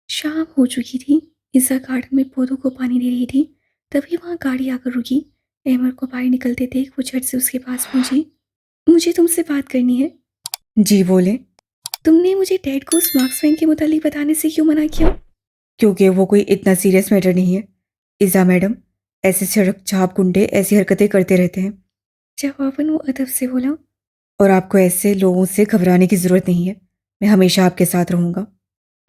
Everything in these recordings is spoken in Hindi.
शाम हो चुकी थी। ईसा गार्डन में पौधों को पानी दे रही थी। तभी वहां गाड़ी आकर रुकी। अहमद को बाहर निकलते देख वो झट से उसके पास पहुंची। मुझे तुमसे बात करनी है। जी बोले। तुमने मुझे डैड को उस मार्क्समैन के मुतालिक बताने से क्यों मना किया? क्योंकि वो कोई इतना सीरियस मैटर नहीं है। इज़ा मैडम, ऐसे सड़क छाप गुंडे ऐसी हरकतें करते रहते हैं। जवाबन वो अदब से बोला। और आपको ऐसे लोगों से घबराने की ज़रूरत नहीं है। मैं हमेशा आपके साथ रहूँगा।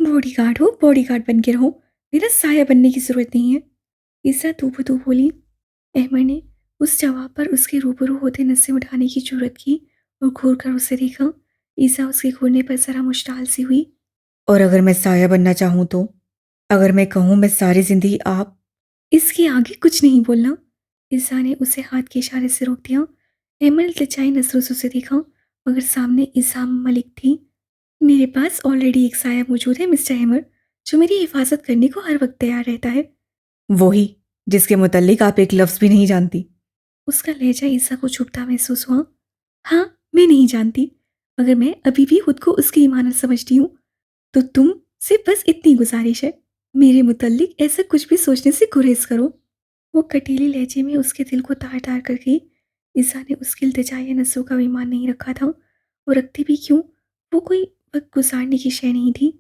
बॉडीगार्ड हो, बॉडीगार्ड बन के रहो। मेरा साया बनने की जरूरत नहीं है। ईसा तू बोली। अहमद ने उस जवाब पर उसके रूबरू होते नसें उठाने की जरूरत की और घूर कर उसे देखा। ईसा उसके घूरने पर जरा मुश्ताल सी हुई। और अगर मैं साया बनना चाहूँ तो? अगर मैं कहूँ मैं सारी ज़िंदगी आप। इसके आगे कुछ नहीं बोलना। ईसा ने उसे हाथ के इशारे से रोक दिया। अहमद ने लचाई नजरों से उसे देखा, मगर सामने ईसा मलिक थी। मेरे पास ऑलरेडी एक साया मौजूद है मिस्टर अहमद, जो मेरी हिफाजत करने को हर वक्त तैयार रहता है। वही जिसके मुतल्लिक आप एक लफ्ज़ भी नहीं जानती। उसका लहजा ईसा को चुभता महसूस हुआ। हाँ, मैं नहीं जानती, मगर मैं अभी भी खुद को उसकी इमानत समझती हूँ। तो तुम से बस इतनी गुजारिश है, मेरे मुतल्लिक ऐसा कुछ भी सोचने से गुरेज करो। वो कटीले लहजे में उसके दिल को तार तार कर गई। ईसा ने उसके इल्तिजाई नसों का ईमान नहीं रखा था, और रखती भी क्यों? वो कोई वक्त गुजारने की शय नहीं थी।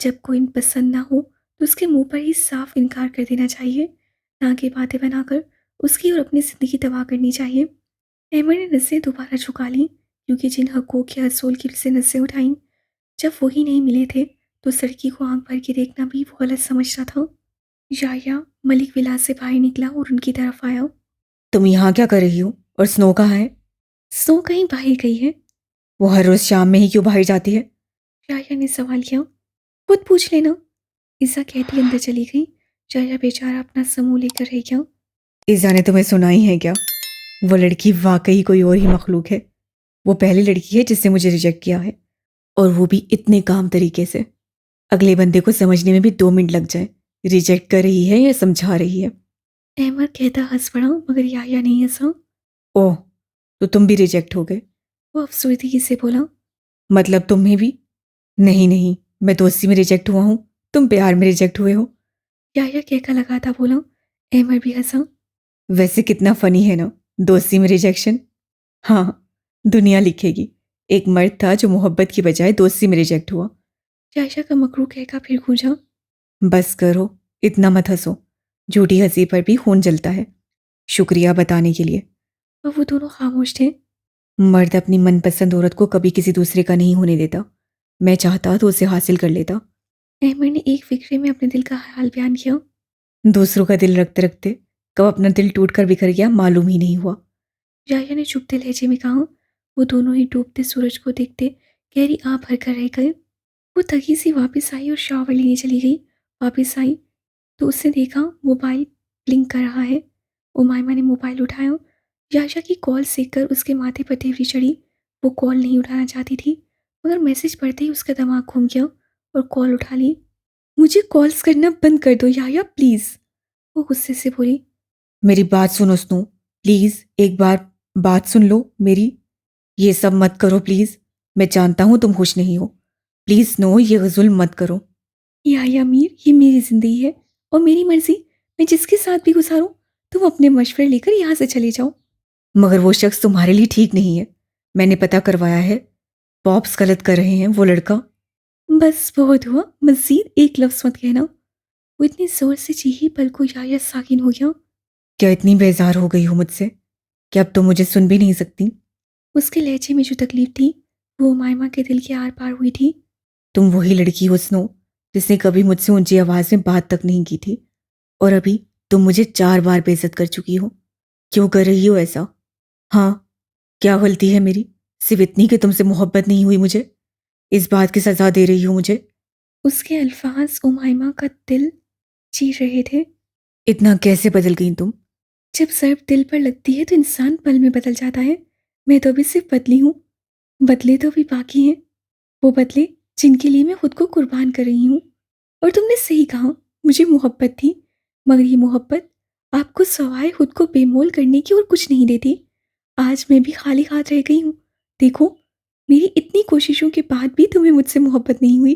जब कोई पसंद ना हो तो उसके मुंह पर ही साफ इनकार कर देना चाहिए, ना कि बातें बनाकर उसकी और अपनी जिंदगी तबाह करनी चाहिए। अहमद ने नसें दोबारा झुका लीं, क्योंकि जिन हकूक के हसूल की से नसें उठाईं, जब वही नहीं मिले थे तो सड़की को आंख भर के देखना भी वो गलत समझता था। याया मलिक विलास से बाहर निकला और उनकी तरफ आया। तुम यहाँ क्या कर रही हो? और स्नो कहाँ है? सो कहीं बाहर गई है। वो हर रोज़ शाम में ही क्यों बाहर जाती है? याया ने सवाल किया। खुद पूछ लेना। ईसा कहती अंदर चली गई। याया बेचारा अपना समूह लेकर रह गया। इज़ा ने तुम्हें सुना ही है क्या? वो लड़की वाकई कोई और ही मखलूक है। वो पहली लड़की है जिसने मुझे रिजेक्ट किया है, और वो भी इतने काम तरीके से। अगले बंदे को समझने में भी 2 मिनट लग जाए। रिजेक्ट कर रही है या समझा रही है? अहमद कहता हंस पड़ा, मगर याया नहीं हंसा। ओह, तो तुम भी रिजेक्ट हो गए? वो अफसुर्दगी से बोला। मतलब तुम्हें भी? नहीं नहीं, मैं दोस्ती में रिजेक्ट हुआ हूँ, तुम प्यार में रिजेक्ट हुए हो। याया कहका लगा था बोला। अहमद भी हंसा। वैसे कितना फनी है ना, दोस्ती में रिजेक्शन। हाँ, दुनिया लिखेगी। एक मर्द था जो मोहब्बत की बजाय दोस्ती में रिजेक्ट हुआ। याया का मकरू कहका फिर गूंजा। बस करो, इतना मत हंसो। झूठी हंसी पर भी खून जलता है। शुक्रिया बताने के लिए। और वो दोनों खामोश थे। मर्द अपनी मनपसंद औरत को कभी किसी दूसरे का नहीं होने देता। मैं चाहता तो उसे हासिल कर लेता। अहमद ने एक फिक्रे में अपने दिल का हाल बयान किया। दूसरों का दिल रखते रखते कब अपना दिल टूटकर बिखर गया मालूम ही नहीं हुआ। याया ने चुपते लहजे में कहा। वो दोनों ही डूबते सूरज को देखते गहरी आह भर कर रह गए। वो थकी सी वापस आई और शावर लेने चली गई। वापस आई तो उसने देखा मोबाइल ब्लिंक कर रहा है। उमायमा ने मोबाइल उठाया। याशा की कॉल देखकर उसके माथे पर तेवरी चढ़ी। वो कॉल नहीं उठाना चाहती थी, मगर मैसेज पढ़ते ही उसका दिमाग घूम गया और कॉल उठा ली। मुझे कॉल्स करना बंद कर दो याया, प्लीज़। वो गुस्से से बोली। मेरी बात सुनो स्नो, प्लीज एक बार बात सुन लो मेरी। ये सब मत करो प्लीज। मैं जानता हूं तुम खुश नहीं हो। प्लीज स्नो, ये जुल्म मत करो। याया मीर, ये मेरी ज़िंदगी है और मेरी मर्जी। मैं जिसके साथ भी गुजारूं, तुम अपने मशवरे लेकर यहाँ से चले जाओ। मगर वो शख्स तुम्हारे लिए ठीक नहीं है। मैंने पता करवाया है। पॉप्स गलत कर रहे हैं, वो लड़का। बस बहुत हुआ, मजीद एक लफ्ज़ मत कहना। वो इतनी जोर से चीखी पल को याया साकिन हो गया। क्या इतनी बेजार हो गई हो मुझसे कि अब तुम मुझे सुन भी नहीं सकती? उसके लहजे में जो तकलीफ थी वो मायमा के दिल के आर पार हुई थी। तुम वही लड़की हो स्नो, जिसने कभी मुझसे ऊंची आवाज में बात तक नहीं की थी। और अभी तुम मुझे 4 बार बेइज्जत कर चुकी हो। क्यों कर रही हो ऐसा? हाँ, क्या गलती है मेरी? सिर्फ इतनी कि तुमसे मोहब्बत नहीं हुई मुझे? इस बात की सजा दे रही हो मुझे? उसके अल्फाज उमायमा का दिल चीर रहे थे। इतना कैसे बदल गई तुम? जब सर्फ दिल पर लगती है तो इंसान पल में बदल जाता है। मैं तो अभी सिर्फ बदली हूँ। बदले तो भी बाकी हैं, वो बदले जिनके लिए मैं खुद को कुर्बान कर रही हूँ। और तुमने सही कहा, मुझे मोहब्बत थी, मगर ये मोहब्बत आपको सवाए खुद को बेमोल करने की और कुछ नहीं देती। आज मैं भी खाली हाथ रह गई हूँ। देखो, मेरी इतनी कोशिशों के बाद भी तुम्हें मुझसे मोहब्बत नहीं हुई।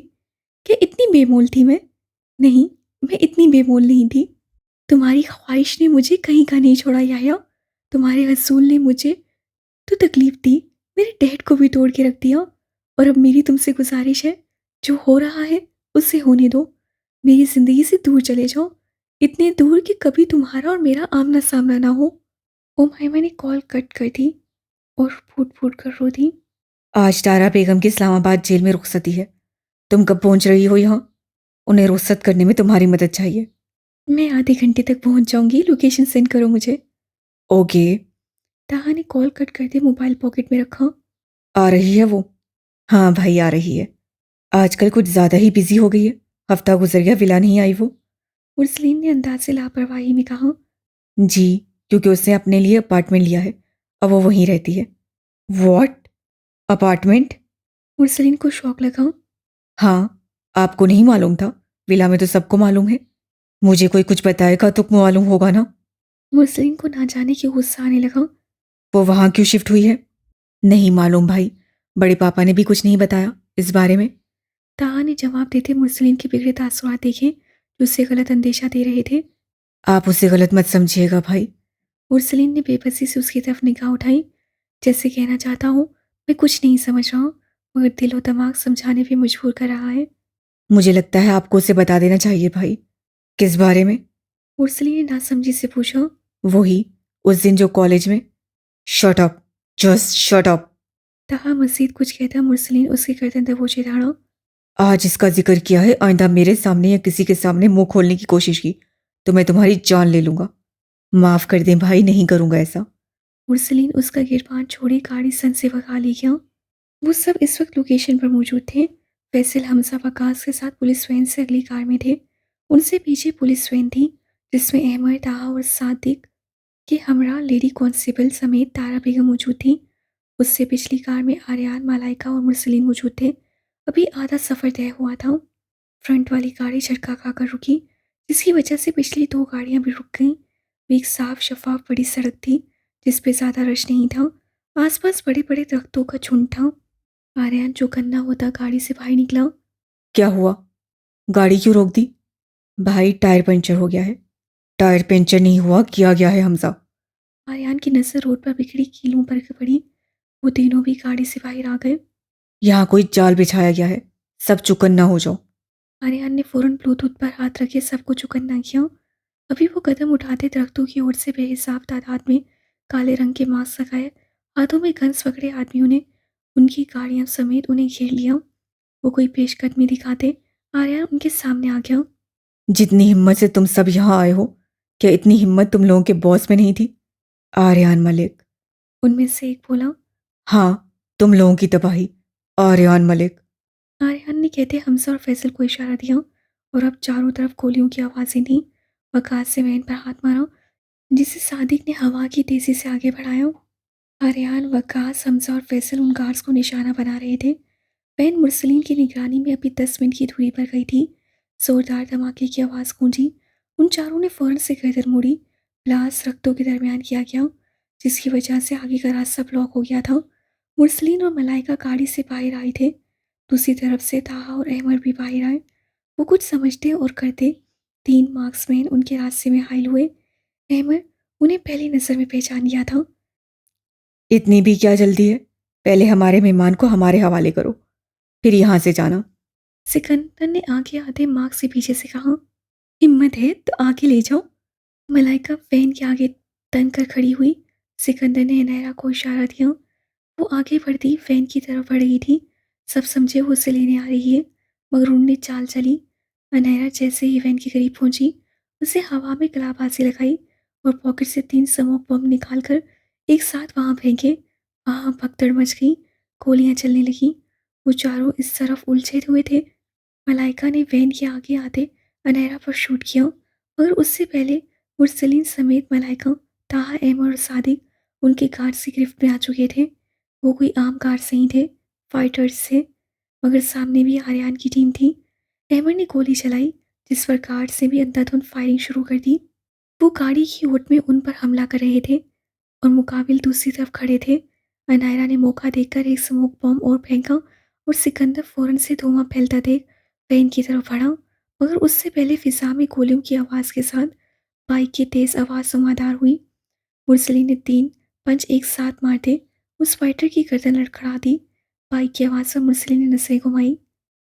क्या इतनी बेमोल थी मैं? नहीं, मैं इतनी बेमोल नहीं थी। तुम्हारी ख्वाहिश ने मुझे कहीं का नहीं छोड़ा याया। तुम्हारे असूल ने मुझे तो तकलीफ दी, मेरे डैड को भी तोड़ के रख दिया। और अब मेरी तुमसे गुजारिश है, जो हो रहा है उसे होने दो। मेरी ज़िंदगी से दूर चले जाओ, इतने दूर कि कभी तुम्हारा और मेरा आमना सामना ना हो। उमाइमा ने कॉल कट कर दी और फूट फूट कर रो दी। आज तारा बेगम की इस्लामाबाद जेल में रुखसती है। तुम कब पहुंच रही हो यहाँ? उन्हें रुखसत करने में तुम्हारी मदद चाहिए। मैं आधे घंटे तक पहुंच जाऊंगी, लोकेशन सेंड करो मुझे। ओके। ताहा ने कॉल कट कर दे मोबाइल पॉकेट में रखा। आ रही है वो? हाँ भाई, आ रही है। आजकल कुछ ज़्यादा ही बिजी हो गई है। हफ्ता गुजर गया, विला नहीं आई वो। उर्सलीन ने अंदाज से लापरवाही में कहा। जी, क्योंकि उसने अपने लिए अपार्टमेंट लिया है, अब वो वहीं रहती है। वॉट? अपार्टमेंट? उर्सलीन को शौक लगा। हाँ, आपको नहीं मालूम था? विला में तो सबको मालूम है। मुझे कोई कुछ बताएगा तो मालूम होगा ना। उर्सलीन को ना जाने की गुस्सा आने लगा। वो वहाँ क्यों शिफ्ट हुई है? नहीं मालूम भाई, बड़े पापा ने भी कुछ नहीं बताया इस बारे में। ताहा ने जवाब देते मुर्सलीन के बिगड़े तासुरात देखे जो उसे गलत अंदेशा दे रहे थे। आप उसे गलत मत समझिएगा भाई। मुर्सलीन ने बेबसी से उसकी तरफ निगाह उठाई, जैसे कहना चाहता हूँ मैं कुछ नहीं समझ रहा हूँ, मगर दिल और दिमाग समझाने पे मजबूर कर रहा है। मुझे लगता है आपको उसे बता देना चाहिए भाई। किस बारे में? मुर्सलीन ने नासमझी से पूछा। वही, उस दिन जो कॉलेज में। Shut up, just shut up. ताहा मजीद कुछ कहता मुर्सलीन उसके गर्दन दबोचे धाड़ा। आज इसका जिक्र किया है, आइंदा मेरे सामने या किसी के सामने मुंह खोलने की कोशिश की तो मैं तुम्हारी जान ले लूंगा। माफ कर दें भाई, नहीं करूंगा ऐसा। मुर्सलीन उसका गिरबान छोड़ी गाड़ी सन से भगा ली गया। वो सब इस वक्त लोकेशन पर मौजूद थे। फैसल हमजा वकास के साथ पुलिस वैन से अगली कार में थे। उनसे पीछे पुलिस वैन थी जिसमें अहमद, ताहा और सादिक के हमरा लेडी कांस्टेबल समेत तारा बेगम मौजूद थी। उससे पिछली कार में आर्यान, मलाइका और मुरसलीन मौजूद थे। अभी आधा सफ़र तय हुआ था। फ्रंट वाली गाड़ी झटका खाकर रुकी, जिसकी वजह से पिछली दो गाड़ियां भी रुक गईं। वो एक साफ शफाफ बड़ी सड़क थी जिस पे ज़्यादा रश नहीं था। आसपास बड़े बड़े दरख्तों का झुंड था। आर्यन चौकन्ना होता गाड़ी से बाहर निकला। क्या हुआ? गाड़ी क्यों रोक दी? भाई, टायर पंचर हो गया है। टायर पंचर नहीं हुआ, किया गया है हमजा। आर्यन की नज़र रोड पर बिखरी कीलों पर पड़ी। वो तीनों भी गाड़ी से बाहर आ गए। यहाँ कोई जाल बिछाया गया है, सब चौकन्ना हो जाओ। आर्यन ने फौरन ब्लूटूथ पर हाथ रखे सबको चौकन्ना किया। अभी वो कदम उठाते दरख्तों की ओर से बेहिसाब तादाद में काले रंग के मास्क लगाए हाथों में गन्स पकड़े आदमियों ने उनकी गाड़ियां समेत उन्हें घेर लिया। वो कोई पेशकदमी दिखाते आर्यन उनके सामने आ गया। जितनी हिम्मत से तुम सब यहाँ आए हो, क्या इतनी हिम्मत तुम लोगों के बॉस में नहीं थी? आर्यान मलिक। उनमें से एक बोला। हाँ, तुम लोगों की तबाही। आर्यान मलिक। आर्यन ने कहते हमजा और फैसल को इशारा दिया और अब चारों तरफ गोलियों की आवाज़ें थीं। वकास से वैन पर हाथ मारा, जिसे सादिक ने हवा की तेज़ी से आगे बढ़ाया। आर्यन, वकास, हमजा और फैसल उन गार्ड्स को निशाना बना रहे थे। वैन मुरसलीन की निगरानी में अभी 10 मिनट की दूरी पर गई थी। जोरदार धमाके की आवाज़ गूंजी। उन चारों ने फौरन से गर्दन मोड़ी। ब्लास्ट रक्तों के दरमियान किया गया, जिसकी वजह से आगे का रास्ता ब्लॉक हो गया था। मुरसलीन और मलाइका गाड़ी से बाहर आए थे। दूसरी तरफ से ताहा और अहमद भी बाहर आए। वो कुछ समझते और करते। 3 मार्क्समैन उनके रास्ते में हाइल हुए। अहमद उन्हें पहली नज़र में पहचान लिया था। इतनी भी क्या जल्दी है? पहले हमारे मेहमान को हमारे हवाले करो, फिर यहाँ से जाना। सिकंदर ने आगे आधे मार्क्स से पीछे से कहा। हिम्मत है तो आगे ले जाओ। मलाइका वैन के आगे तन कर खड़ी हुई। सिकंदर ने नहरा को इशारा दिया। वो आगे बढ़ती वैन की तरफ बढ़ रही थी। सब समझे वो उसे लेने आ रही है, मगर उन्होंने चाल चली। अनहरा जैसे ही वैन के करीब पहुंची, उसे हवा में कलाबाजी लगाई और पॉकेट से 3 स्मोक बम निकालकर एक साथ वहां फेंके। वहां भगदड़ मच गई, गोलियां चलने लगी। वो चारों इस तरफ उलझे हुए थे। मलाइका ने वैन के आगे आते अनहरा पर शूट किया, मगर उससे पहले मुरसलीन समेत मलाइका, ताहा, अहमद और सादिक उनके गार्ड्स की गिरफ्त में आ चुके थे। वो कोई आम गार्ड्स नहीं थे, फाइटर्स थे। मगर सामने भी आर्यन की टीम थी। अहमद ने गोली चलाई, जिस पर गार्ड्स ने भी अंधाधुंध फायरिंग शुरू कर दी। वो गाड़ी की ओट में उन पर हमला कर रहे थे और मुकाबिल दूसरी तरफ खड़े थे। अनायरा ने मौका देखकर एक स्मोक बॉम्ब और फेंका और सिकंदर फौरन से धुआं फैलता देख वैन की तरफ बढ़ा। मगर उससे पहले फिजा में गोलियों की आवाज़ के साथ बाइक की तेज़ आवाज़ समादार हुई। मुरसली ने 3 पंच एक साथ मारते उस फाइटर की गर्दन लड़खड़ा दी। बाइक की आवाज़ पर मुरसली ने नसें घुमाई।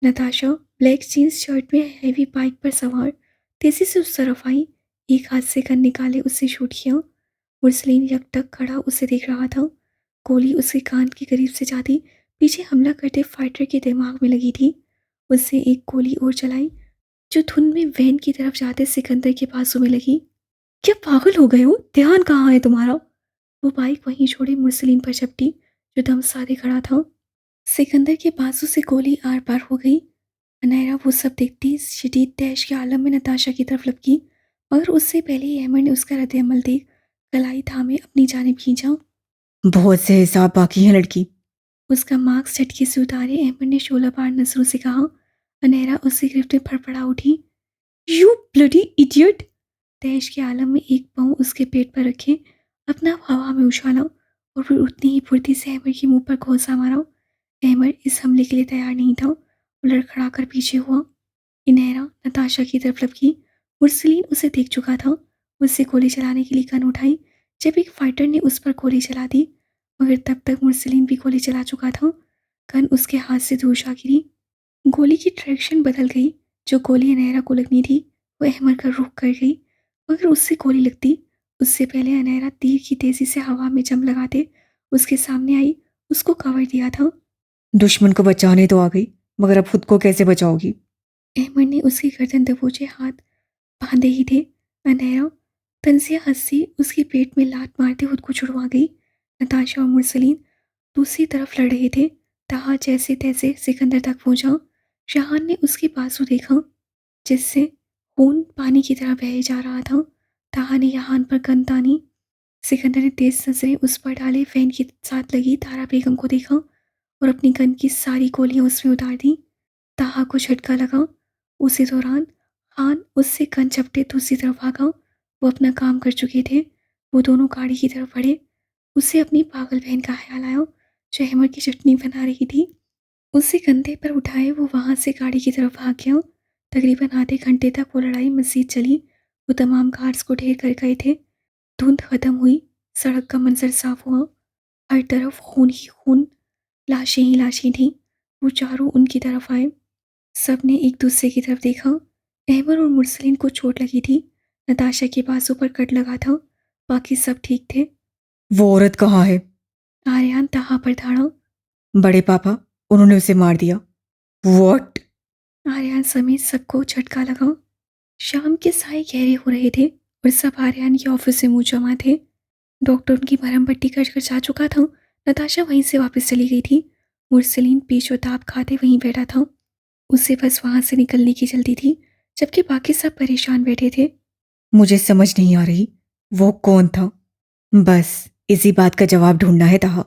नताशा ब्लैक जीन्स शर्ट में हैवी बाइक पर सवार तेजी से उस तरफ आई। एक हाथ से गन निकाले उससे शूट किया। मुरसलीन यकटक खड़ा उसे देख रहा था। गोली उसके कान के करीब से जाती पीछे हमला करते फाइटर के दिमाग में लगी थी। उससे एक गोली और चलाई जो धुंध में वैन की तरफ जाते सिकंदर के बाजू में लगी। क्या पागल हो गए हो? ध्यान कहाँ है तुम्हारा? वो बाइक वहीं छोड़ी मुरसलीन पर झपटी जो दम साधे खड़ा था। सिकंदर के बाजू से गोली आर पार हो गई। अनहरा वो सब देखती शदीद तैश के आलम में नताशा की तरफ लपकी, मगर उससे पहले ही अहमद ने उसका रद्द-ए-अमल देख कलाई थामे अपनी जानिब खींचा। बहुत से हिसाब बाकी हैं लड़की। उसका मास्क झटके से उतारे अहमद ने शोलाबार नजरों से कहा। अनहरा उसकी गिरफ्त में फड़फड़ा उठी। You bloody idiot! तैश के आलम में एक पाँव उसके पेट पर रखे अपना हवा में उछाला और फिर उतनी ही फुर्ती से अहमद के मुंह पर घोंसा मारा। अहमद इस हमले के लिए तैयार नहीं था। वो लड़खड़ा कर पीछे हुआ। इनहरा नताशा की तरफ लपकी। मुरसलीन उसे देख चुका था। उससे गोली चलाने के लिए गन उठाई जब एक फाइटर ने उस पर गोली चला दी, मगर तब तक मुरसलीन भी गोली चला चुका था। गन उसके हाथ से दूर जा गिरी। गोली की डायरेक्शन बदल गई। जो गोली अनहरा को लगनी थी वो अहमद का रुख कर गई, मगर उससे गोली लगती उससे पहले अनहरा तीर की तेजी से हवा में जंप लगाते उसके सामने आई, उसको कवर दिया था। दुश्मन को बचाने तो आ गई, मगर अब खुद को कैसे बचाओगी? अहमद ने उसकी गर्दन दबोचे हाथ बांधे ही थे। अनहरा तंजिया हंसी उसके पेट में लात मारते खुद को छुड़वा गई। नताशा और मुरसलीन दूसरी तरफ लड़ रहे थे। ताहा जैसे तैसे सिकंदर तक पहुंचा। शहान ने उसकी बाजू देखा जिससे खून पानी की तरह बह जा रहा था। ताहा ने यहान पर गन तानी। सिकंदर ने तेज नजरें उस पर डाले फैन के साथ लगी तारा बेगम को देखा और अपनी गन की सारी गोलियां उसमें उतार दी। ताहा को झटका लगा। उसी दौरान खान उससे गन झपटे दूसरी तरफ भागा। वो अपना काम कर चुके थे। वो दोनों गाड़ी की तरफ बढ़े। उसे अपनी पागल बहन का ख्याल आया जो अहमद की चटनी बना रही थी। उसे कंधे पर उठाए वो वहां से गाड़ी की तरफ भाग गया। तकरीबन आधे घंटे तक वो लड़ाई मजीद चली। वो तमाम गार्ड्स को ढेर कर गए थे। धुंध खत्म हुई। सड़क का मंजर साफ हुआ। हर तरफ खून ही खून, लाशें ही लाशें थीं। वो चारों उनकी तरफ आए। सब ने एक दूसरे की तरफ देखा। अहमद और मुरसलीन को चोट लगी थी। नताशा के बाजू पर कट लगा था। बाकी सब ठीक थे। वो औरत कहाँ है? आर्यन ताहा पर धाड़ा। बड़े पापा, उन्होंने उसे मार दिया। वॉट? आर्यन समेत सबको झटका लगा। शाम के साए गहरे हो रहे थे और सब आर्यन के ऑफिस से मुंह जमा थे। डॉक्टर उनकी भरम पट्टी कर जा चुका था। नताशा वहीं से वापस चली गई थी। मुरसलीन पीछ और ताप खाते वहीं बैठा था। उसे बस वहां से निकलने की जल्दी थी, जबकि बाकी सब परेशान बैठे थे। मुझे समझ नहीं आ रही वो कौन था। बस इसी बात का जवाब ढूंढना है ताहा।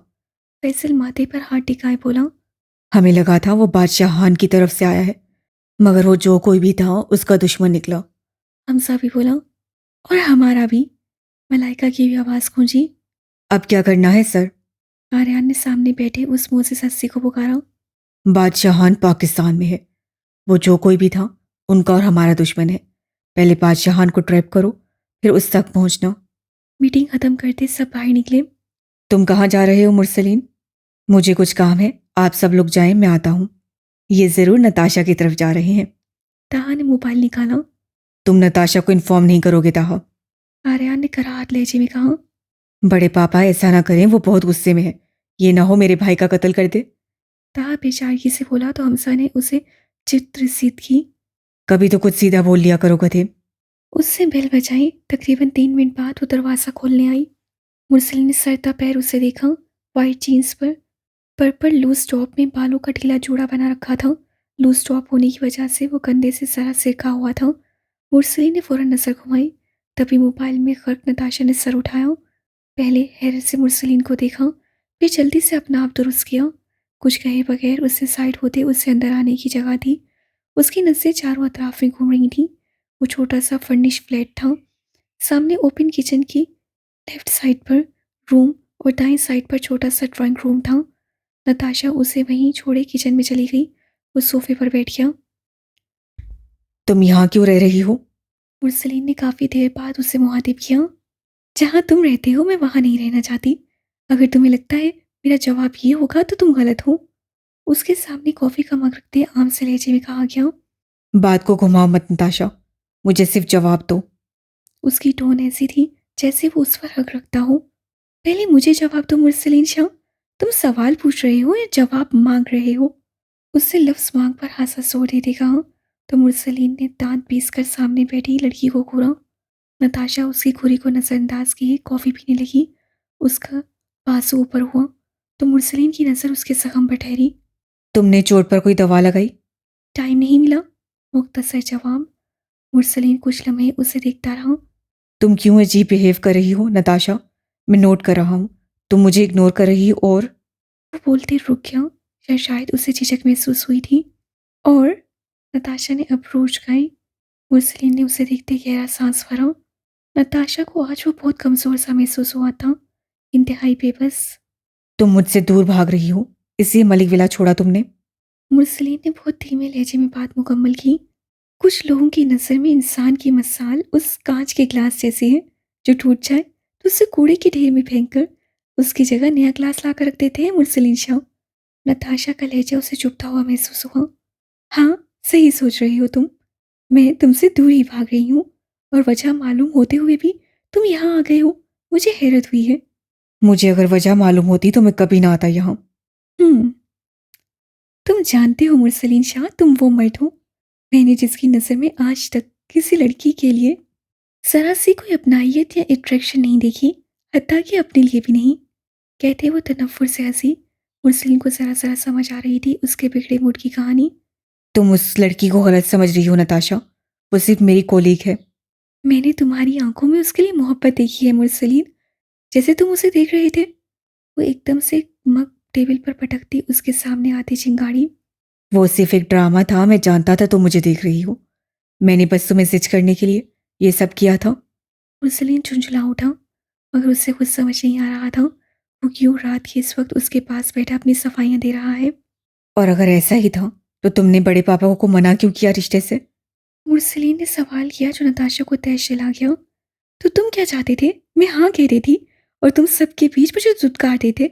फैसल माथे पर हाथ टिकाए बोला। हमें लगा था वो बादशाह हान की तरफ से आया है, मगर वो जो कोई भी था उसका दुश्मन निकला। हमजा भी बोला। और हमारा भी। मलाइका की भी आवाज़ गूंजी। अब क्या करना है सर? आर्यन ने सामने बैठे उस मोजिस हस्ती को पुकारा। बादशाह हान पाकिस्तान में है। वो जो कोई भी था उनका और हमारा दुश्मन है। पहले बादशाह हान को ट्रैप करो, फिर उस तक पहुंचना। मीटिंग खत्म करते सब बाहर निकले। तुम कहाँ जा रहे हो मुरसलीन? मुझे कुछ काम है, आप सब लोग जाएं, मैं आता हूँ। ये जरूर नताशा की तरफ जा रहे हैं। ताहा ने मोबाइल निकाला। तुम नताशा को इन्फॉर्म नहीं करोगे ताहा? आर्यन ने कराहत लहजे में कहा। बड़े पापा ऐसा ना करें, वो बहुत गुस्से में है। ये ना हो मेरे भाई का कत्ल कर दे। ताहा बेचारगी से बोला तो हमजा ने उसे चित रसीद की। कभी तो कुछ सीधा बोल लिया करो गधे। उससे बेल बजाई। तकरीबन 3 मिनट बाद वो दरवाज़ा खोलने आई। मुरसलीन ने सरता पैर उसे देखा। वाइट जीन्स पर पर्पल लूज टॉप में बालों का ढीला जूड़ा बना रखा था। लूज टॉप होने की वजह से वो कंधे से जरा सिरका हुआ था। मुरसलीन ने फौरन नजर घुमाई। तभी मोबाइल में गर्क नताशा ने सर उठाया। पहले हैरत से मुरसलीन को देखा, फिर जल्दी से अपना आप दुरुस्त किया। कुछ कहे बगैर उससे साइड होते उसे अंदर आने की जगह थी। उसकी नज़रें चारों अतराफ में घूम रही थीं। वो छोटा सा फर्निश फ्लैट था। सामने ओपन किचन की लेफ्ट साइड पर रूम और दाएं साइड पर छोटा सा ड्राइंग रूम था। नताशा उसे वहीं छोड़े किचन में चली गई। वो सोफे पर बैठ गया। तुम यहाँ क्यों रह रही हो? मुरसलीन ने काफ़ी देर बाद उसे मुखातिब किया। जहाँ तुम रहते हो मैं वहाँ नहीं रहना चाहती। अगर तुम्हें लगता है मेरा जवाब ये होगा तो तुम गलत हो। उसके सामने कॉफ़ी का मग रखते आम से लहजे में कहा गया। बात को घुमाओ मत नताशा, मुझे सिर्फ जवाब दो। उसकी टोन ऐसी थी जैसे वो उस पर हक रखता हो। पहले मुझे जवाब दो मुरसलीन शाह। तुम सवाल पूछ रहे हो या जवाब मांग रहे हो? उससे लफ्ज़ मांग पर हासा जोर दे देगा तो मुरसलीन ने दांत पीस कर सामने बैठी लड़की को घूरा। नताशा उसकी घुरी को नज़रअंदाज किए कॉफ़ी पीने लगी। उसका बाजू ऊपर हुआ तो मुरसलीन की नज़र उसके जख्म पर ठहरी। तुमने चोट पर कोई दवा लगाई? टाइम नहीं मिला, मुख्तसर जवाब। मुरसलीन कुछ लम्हे उसे देखता रहा। तुम क्यों अजीब बिहेव कर रही हो नताशा? मैं नोट कर रहा हूँ। तुम मुझे इग्नोर कर रही हो और वो बोलते रुक गया या शायद उसे झिझक महसूस हुई थी। और नताशा ने अप्रोच गाई। मुरसलीन ने उसे देखते गहरा सांस भरा। नताशा को आज वो बहुत कमज़ोर सा महसूस हुआ था, इंतहाई बेबस। तुम मुझसे दूर भाग रही हो, इसलिए मलिक विला छोड़ा तुमने? मुरसलीन ने बहुत धीमे लहजे में बात मुकम्मल की। कुछ लोगों की नज़र में इंसान की मसाल उस कांच के ग्लास जैसी है जो टूट जाए तो उसे कूड़े के ढेर में फेंक कर उसकी जगह नया ग्लास ला कर रख देते हैं मुरसलीन शाह। नताशा का लहजा उसे चुभता हुआ महसूस हुआ। हाँ, सही सोच रही हो तुम। मैं तुमसे दूर ही भाग रही हूँ और वजह मालूम होते हुए भी तुम यहाँ आ गए हो। मुझे हैरत हुई है। मुझे अगर वजह मालूम होती तो मैं कभी ना आता यहाँ। हम्म, तुम जानते हो मुरसलीन शाह, तुम वो मर्द हो मैंने जिसकी नज़र में आज तक किसी लड़की के लिए जरा सी कोई अपनाइयत या अट्रैक्शन नहीं देखी, हत्ता कि अपने लिए भी नहीं। कहते वो तनफ्फुर से हंसी। मुरसलीन को जरा जरा समझ आ रही थी उसके बिगड़े मूड की कहानी। तुम उस लड़की को गलत समझ रही हो नताशा, वो सिर्फ मेरी कोलीग है। मैंने तुम्हारी आंखों में उसके लिए मोहब्बत देखी है मुरसलीन, जैसे तुम उसे देख रहे थे। वो एकदम से मग टेबल पर पटकती उसके सामने आती चिंगाड़ी। वो सिर्फ एक ड्रामा था, मैं जानता था तुम मुझे देख रही हो। मैंने बस तुम्हें जिद करने के लिए ये सब किया था। मुरसलीन झुंझुला उठा मगर उससे कुछ समझ नहीं आ रहा था वो क्यों रात के इस वक्त उसके पास बैठा अपनी सफाइयाँ दे रहा है। और अगर ऐसा ही था तो तुमने बड़े पापा को मना क्यों किया रिश्ते से? मुरसलीन ने सवाल किया जो नताशा को तहस चला गया। तो तुम क्या चाहते थे? मैं हाँ कह रही थी और तुम सबके बीच मुझे धुतकारते थे।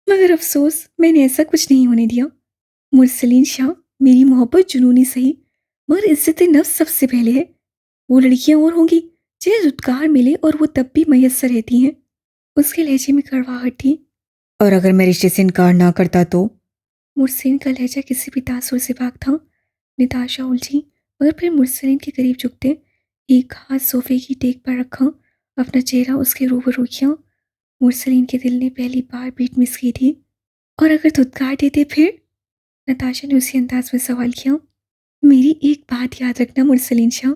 मगर अफसोस मैंने ऐसा कुछ नहीं होने दिया। मुरसलीन शाह, मेरी मोहब्बत जुनूनी सही मगर इज्जत नफ्स सबसे पहले है। वो लड़कियां और होंगी जिन्हें धुतकार मिले और वो तब भी मैसर रहती हैं। उसके लहजे में कड़वाहट थी। और अगर मैं रिश्ते से इनकार ना करता तो? मुरसलीन का लहजा किसी भी तासुर से पाक था। निताशा उलझी मगर फिर मुरसलीन के करीब झुकते एक हाथ सोफे की टेक पर रखा, अपना चेहरा उसके रूबरू किया। मुरसलीन के दिल ने पहली बार बीट मिस की थी। और अगर धुतकार देते फिर? नताशा ने उसी अंदाज में सवाल किया। मेरी एक बात याद रखना मुरसलीन शाह।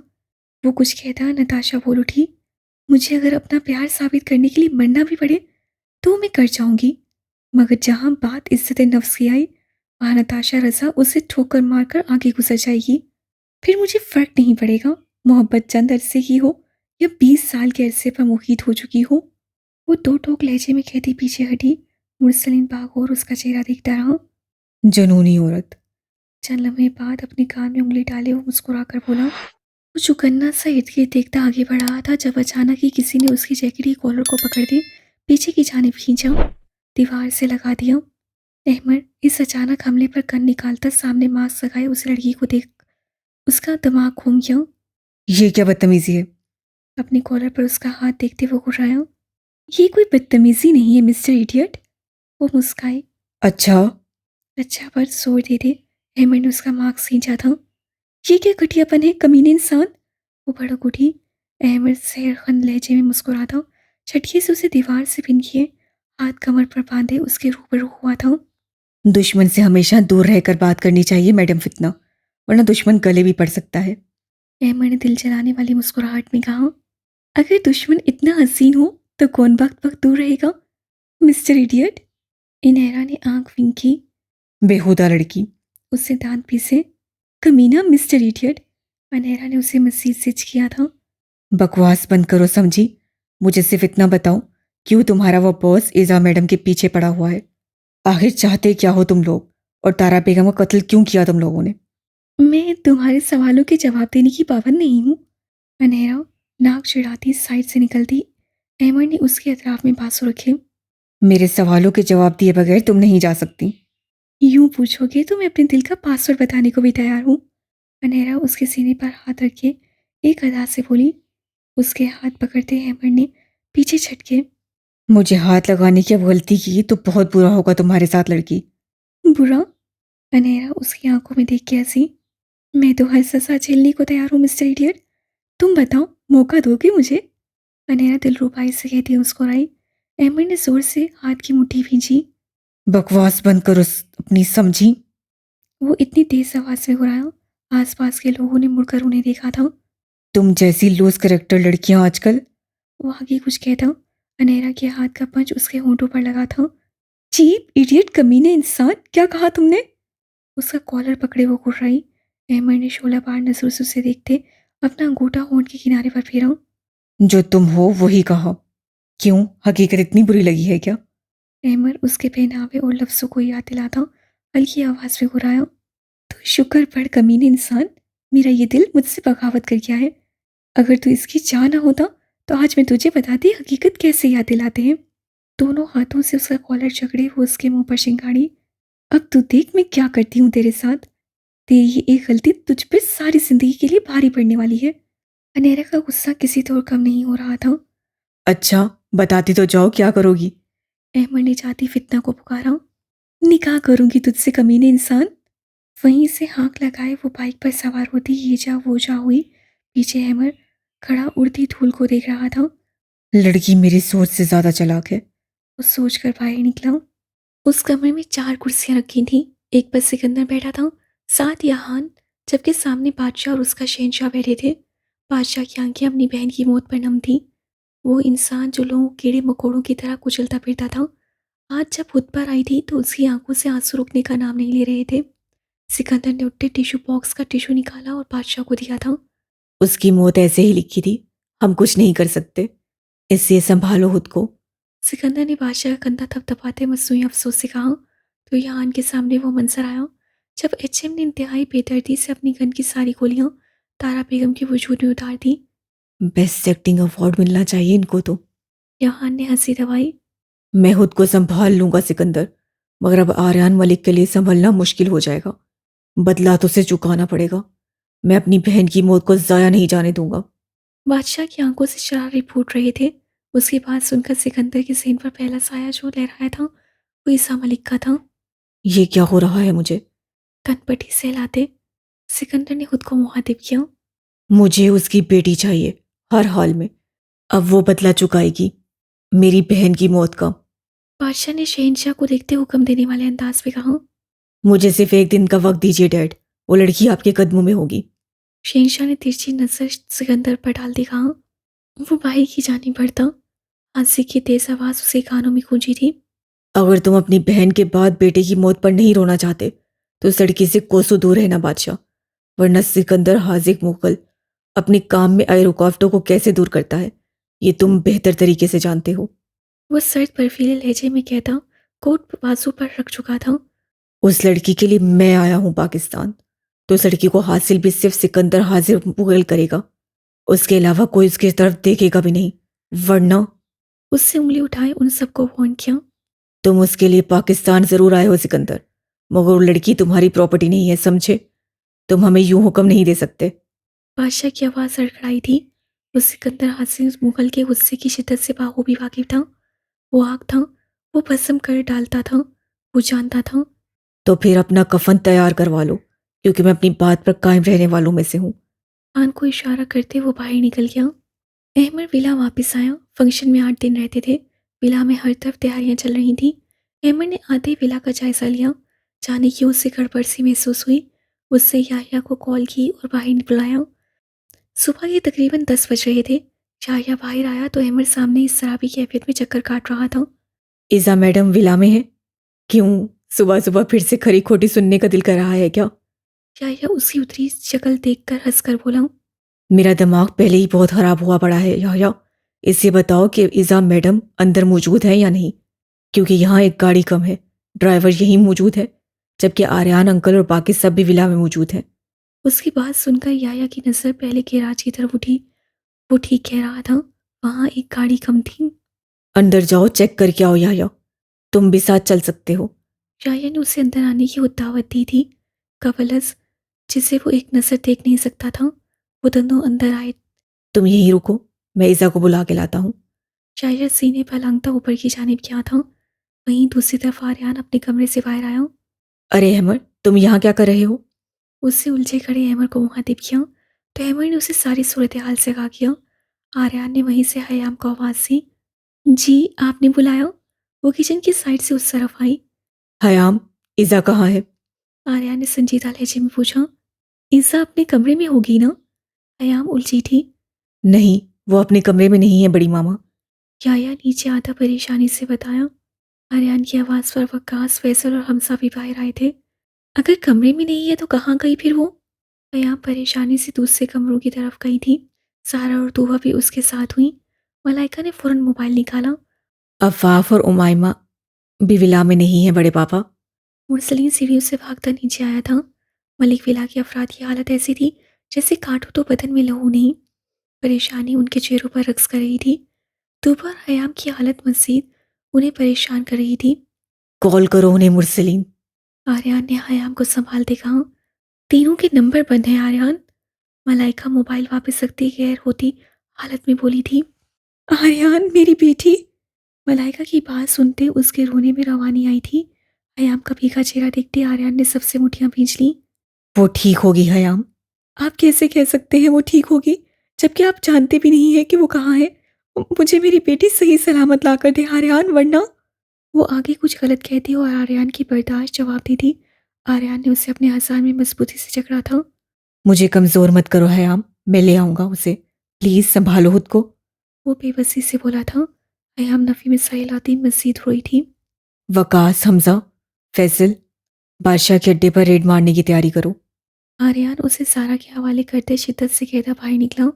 वो कुछ कहता नताशा बोल उठी। मुझे अगर अपना प्यार साबित करने के लिए मरना भी पड़े तो मैं कर जाऊंगी। मगर जहां बात इज्जत नफ्स की आई वहां नताशा रजा उसे ठोकर मारकर आगे गुजर जाएगी। फिर मुझे फर्क नहीं पड़ेगा मोहब्बत चंद अरसे की हो या 20 साल के अरसे पर मुहीत हो चुकी हो। वो दो टोक लहजे में कहती पीछे हटी। मुरसलीन बागौर उसका चेहरा देखता रहा। जुनूनी औरत। चंद लम्हे बाद अपने कान में उंगली डाले वो मुस्कुराकर बोला। वो चुकन्ना सा इर्द गिर्द देखता आगे बढ़ रहा था जब अचानक ही किसी ने उसकी जैकेट की कॉलर को पकड़ के पीछे की जानिब खींचा, दीवार से लगा दिया। अहमद इस अचानक हमले पर कन निकालता सामने मास्क लगाए उस लड़की को देख उसका दिमाग घूम गया। ये क्या बदतमीजी है? अपने कॉलर पर उसका हाथ देखते वो घुराया। ये कोई बदतमीजी नहीं है मिस्टर इडियट। वो मुस्काए। अच्छा। अच्छा पर जोर दे दे। अहमद ने उसका मास्क खींचा था। ये क्या घटियापन है कमीने इंसान। वो भड़क उठी। अहमद सेहरखन लहजे में मुस्कुराता झटके से उसे दीवार से पिन किए हाथ कमर पर बांधे उसके रूबरू हुआ था। दुश्मन से हमेशा दूर रहकर बात करनी चाहिए मैडम फितना, वरना दुश्मन गले भी पड़ सकता है। अहमद ने दिल जलाने वाली मुस्कुराहट में कहा। अगर दुश्मन इतना हसीन हो तो कौन वक्त वक्त दूर रहेगा मिस्टर इडियट। इनहरा ने आंख विंकी। बेहुदा लड़की। उससे दांत पीसे। कमीना मिस्टर इडियट। अनहरा ने उसे मजीद सिच किया था। बकवास बंद करो समझी। मुझे सिर्फ इतना बताओ, क्यों तुम्हारा वो बॉस इजा मैडम के पीछे पड़ा हुआ है? आखिर चाहते क्या हो तुम लोग? और तारा बेगम का कत्ल क्यों किया तुम लोगों ने? मैं तुम्हारे सवालों के जवाब देने की पाबंद नहीं हूँ। अनहरा नाक चिढ़ाती साइड से निकलती। अहमद ने उसके अतराफ में बांसुर रखे। मेरे सवालों के जवाब दिए बगैर तुम नहीं जा सकती। यूं पूछोगे तो मैं अपने दिल का पासवर्ड बताने को भी तैयार हूँ। अनहरा उसके सीने पर हाथ रखे एक अदा से बोली। उसके हाथ पकड़ते अहमद ने पीछे झटके। मुझे हाथ लगाने की अब गलती की तो बहुत बुरा होगा तुम्हारे साथ, लड़की। बुरा? अनहरा उसकी आंखों में देख के हंसी। मैं तो हर सजा झेलने को तैयार हूँ मिस्टर इडियट। तुम बताओ, मौका दोगे मुझे? अनहरा दिलरुबाई से कहती मुस्कुराई। अहमद ने जोर से हाथ की मुट्ठी भींची। बकवास बंद करो अपनी, समझी? वो इतनी तेज आवाज में घुराया, आसपास के लोगों ने मुड़कर उन्हें देखा था। तुम जैसी लूज करेक्टर लड़कियां आजकल। वो आगे कुछ कहता, अनहरा के हाथ का पंच उसके होंठों पर लगा था। चीप इडियट कमीने इंसान, क्या कहा तुमने? उसका कॉलर पकड़े वो घुर्राई। अहमद ने शोला बार नजर से उसे देखते अपना अंगूठा होंठ के किनारे पर फेरा। जो तुम हो वही कहा। क्यों, हकीकत इतनी बुरी लगी है क्या? अहमद उसके पहनावे और लफ्जों को याद दिलाता हल्की आवाज में घुराया। तो शुक्र पढ़ कमीने इंसान, मेरा ये दिल मुझसे बगावत कर गया है। अगर तू इसकी चाह ना होता तो आज मैं तुझे बताती हकीकत कैसे याद दिलाते हैं। दोनों हाथों से उसका कॉलर जकड़े वो उसके मुंह पर शिंगाड़ी। अब तू देख मैं क्या करती हूँ तेरे साथ। तेरी ये एक गलती तुझ पे सारी जिंदगी के लिए भारी पड़ने वाली है। अनेरा का गुस्सा किसी तौर कम नहीं हो रहा था। अच्छा, बताती तो जाओ, क्या करोगी? अहमद ने जाती फितना को पुकारा। निकाह करूंगी तुझसे कमीने इंसान। वहीं से हाँक लगाए वो बाइक पर सवार होती ये जा वो जा हुई। पीछे अहमद खड़ा उड़ती धूल को देख रहा था। लड़की मेरी सोच से ज्यादा चालाक है। वो सोच कर बाहर निकला। उस कमरे में 4 कुर्सियां रखी थीं। एक पर सिकंदर बैठा था, साथ यहान, जबकि सामने बादशाह और उसका शहंशाह बैठे थे। बादशाह की आंखें अपनी बहन की मौत पर नम थीं। वो इंसान जो लोगों को कीड़े मकोड़ों की तरह कुचलता फिरता था, आज जब खुद पर आई थी तो उसकी आंखों से आंसू रुकने का नाम नहीं ले रहे थे। सिकंदर ने उठते टिश्यू बॉक्स का टिश्यू निकाला और बादशाह को दिया था। उसकी मौत ऐसे ही लिखी थी, हम कुछ नहीं कर सकते, इससे संभालो खुद को। सिकंदर ने बादशाह का कंधा थपथपाते मसनूई अफसोस से कहा। तो यहाँ के सामने वो मंजर आया जब एचएम ने इंतहाई बेदर्दी से अपनी गन की सारी गोलियां तारा बेगम के वजूद में उतार दी। बेस्ट एक्टिंग अवार्ड मिलना चाहिए इनको तो। यहाँ ने हंसी दबाई। मैं खुद को संभाल लूंगा सिकंदर, मगर अब आर्यन मलिक के लिए संभलना मुश्किल हो जाएगा। बदला तो उसे चुकाना पड़ेगा। मैं अपनी बहन की मौत को जाया नहीं जाने दूंगा। बादशाह की आंखों से शरारे फूट रहे थे। उसकी बात सुनकर सिकंदर के सीन पर पहला साया जो लहराया था वो ईसा मलिक का था। ये क्या हो रहा है मुझे? कनपटी से हिलाते सिकंदर ने खुद को मुखातिब किया। मुझे उसकी बेटी चाहिए, हर हाल में। अब वो बदला चुकाएगी मेरी बहन की मौत का। बादशाह ने शहनशाह को देखते हुक्म देने वाले अंदाज में कहा। मुझे सिर्फ एक दिन का वक्त दीजिए डैड, वो लड़की आपके कदमों में होगी। शहनशाह ने तिरछी नजर सिकंदर पर डालते कहा। वो भाई की जानी बढ़ता। हंसी की तेज आवाज उसके कानों में गूंजी थी। अगर तुम अपनी बहन के बाद बेटे की मौत पर नहीं रोना चाहते तो इस लड़की से कोसों दूर रहना बादशाह, वरना सिकंदर हाजिक मुगल अपने काम में आए रुकावटों को कैसे दूर करता है ये तुम बेहतर तरीके से जानते हो। वो सर्द बर्फीले लहजे में कहता कोट बाजू पर रख चुका था। उस लड़की के लिए मैं आया हूं पाकिस्तान, तो उस लड़की को हासिल भी सिर्फ सिकंदर हाजिर मुगल करेगा। उसके अलावा कोई उसकी तरफ देखेगा भी नहीं, वरना। उससे उंगली उठाए उन सबको वार्न किया। तुम उसके लिए पाकिस्तान जरूर आए हो सिकंदर, मगर वो लड़की तुम्हारी प्रॉपर्टी नहीं है, समझे? तुम हमें यूं हुक्म नहीं दे सकते। बादशाह की आवाज सड़खड़ाई थी। वो सिकंदर हासिल मुगल के गुस्से की शिद्दत से बाखूबी वाकिफ था। वो आग था, वो भस्म कर डालता था। वो जानता था। तो फिर अपना कफन तैयार करवा लो, क्योंकि मैं अपनी बात पर कायम रहने वालों में से हूं। आन को इशारा करते वो बाहर निकल गया। अहमद विला वापस आया। फंक्शन में 8 दिन रहते थे। विला में हर तरफ तैयारियां चल रही थी। अहमद ने आधे विला का जायजा लिया। जाने की उससे गड़बड़ सी महसूस हुई। उससे याहिया को कॉल की और बाहर बुलाया। सुबह के तकरीबन 10 बज रहे थे। याहिया बाहर आया तो अहमद सामने इस शराबी कैफियत में चक्कर काट रहा था। इज़ा मैडम विला में है? क्यों, सुबह सुबह फिर से खरी खोटी सुनने का दिल कर रहा है क्या? याहिया उसकी उतरी शक्ल देखकर हंसकर बोला। मेरा दिमाग पहले ही बहुत खराब हुआ पड़ा है याया। इससे बताओ कि इज़ा मैडम अंदर मौजूद है या नहीं, क्योंकि यहाँ एक गाड़ी कम है, ड्राइवर यहीं मौजूद है, जबकि आर्यन अंकल और बाकी सब भी विला में मौजूद हैं। उसकी बात सुनकर याया की नज़र पहले गैराज की तरफ उठी। वो ठीक कह रहा था, वहाँ एक गाड़ी कम थी। अंदर जाओ, चेक करके आओ याया, तुम भी साथ चल सकते हो। याया ने उसे अंदर आने की दावत दी थी। कवलस, जिसे वो एक नज़र देख नहीं सकता था, वो दोनों अंदर आए। तुम यहीं रुको, मैं ईज़ा को बुला के लाता हूँ। याया सीने पर लांघता ऊपर की जानिब गया था। वहीं दूसरी तरफ आर्यन अपने कमरे से बाहर आया। अरे अहमद, तुम यहाँ क्या कर रहे हो? उससे उलझे खड़े अहमद को वहाँ देख किया तो अहमद ने उसे सारी सूरत हाल से कहा किया। आर्यन ने वहीं से हयाम को आवाज़ दी। जी, आपने बुलाया? वो किचन की साइड से उस तरफ आई। हयाम, ईज़ा कहाँ है? आर्यन ने संजीदा लहजे में पूछा। ईसा अपने कमरे में होगी ना? हयाम उलझी थी। नहीं, वो अपने कमरे में नहीं है बड़ी मामा। याया नीचे आधा परेशानी से बताया। आर्यन की आवाज़ पर वकास, फैसल और हमसा भी बाहर आए थे। अगर कमरे में नहीं है तो कहाँ गई फिर वो? हयाम परेशानी से दूसरे कमरों की तरफ गई थी। सारा और दूहा भी उसके साथ हुई। मलाइका ने फौरन मोबाइल निकाला। अफ़ाफ और उमाइमा भी विला में नहीं है बड़े पापा। मुरसलीन सीढ़ियों से भागता नीचे आया था। मलिक विला की अफराद की हालत ऐसी थी जैसे काटो तो बदन में लहू नहीं। परेशानी उनके चेहरों पर रक्स कर रही थी। दोपहर हयाम की हालत मजीद उन्हें परेशान कर रही थी। कॉल करो उन्हें मुरसलीन। आर्यन ने हयाम को संभालते कहा। तीनों के नंबर बंद हैं आर्यन। मलाइका मोबाइल वापस रखती गैर होती हालत में बोली थी। आर्यन, मेरी बेटी। मलाइका की बात सुनते उसके रोने में रवानी आई थी। हयाम का भीगा चेहरा देखते आर्यन ने सबसे मुठ्ठियां भींच ली। वो ठीक होगी हयाम। आप कैसे कह सकते हैं वो ठीक होगी, जबकि आप जानते भी नहीं है कि वो कहाँ है? मुझे मेरी बेटी सही सलामत ला कर दे आर्यन, वरना। वो आगे कुछ गलत कहती और आर्यन की बर्दाश्त जवाब दी थी। आर्यन ने उसे अपने हज़ार में मजबूती से जकड़ा था। मुझे कमज़ोर मत करो हयाम, मैं ले आऊँगा उसे। प्लीज़ संभालो खुद को। वो बेबसी से बोला था। हयाम नफ़ी में सहलाती मजीद रोई थी। वकास, हमजा, फैसल, बादशाह के अड्डे पर रेड मारने की तैयारी करो। आर्यन उसे सारा के हवाले करते शिद्दत से कहता बाहर निकला।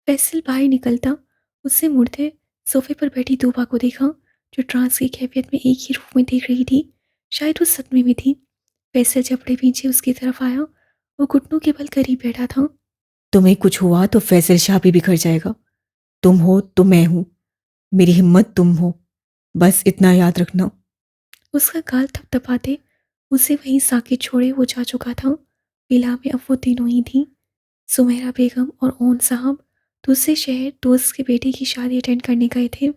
फैसल बाहर निकलता उससे मुड़ते सोफे पर बैठी तूबा को देखा, जो ट्रांस की कैफियत में एक ही रूप में देख रही थी। शायद वो सदमे में थी। फैसल जबड़े पीछे उसकी तरफ आया। वो घुटनों के बल करीब बैठा था। तुम्हें कुछ हुआ तो फैसल शाह भी बिखर जाएगा। तुम हो तो मैं हूँ, मेरी हिम्मत तुम हो, बस इतना याद रखना। उसका गाल थपथपाते उसे वहीं साकित छोड़े वो जा चुका था। विला में अब वो तीनों ही थी। सुमेरा बेगम और ओन साहब दूसरे शहर दोस्त के बेटे की शादी अटेंड करने गए थे।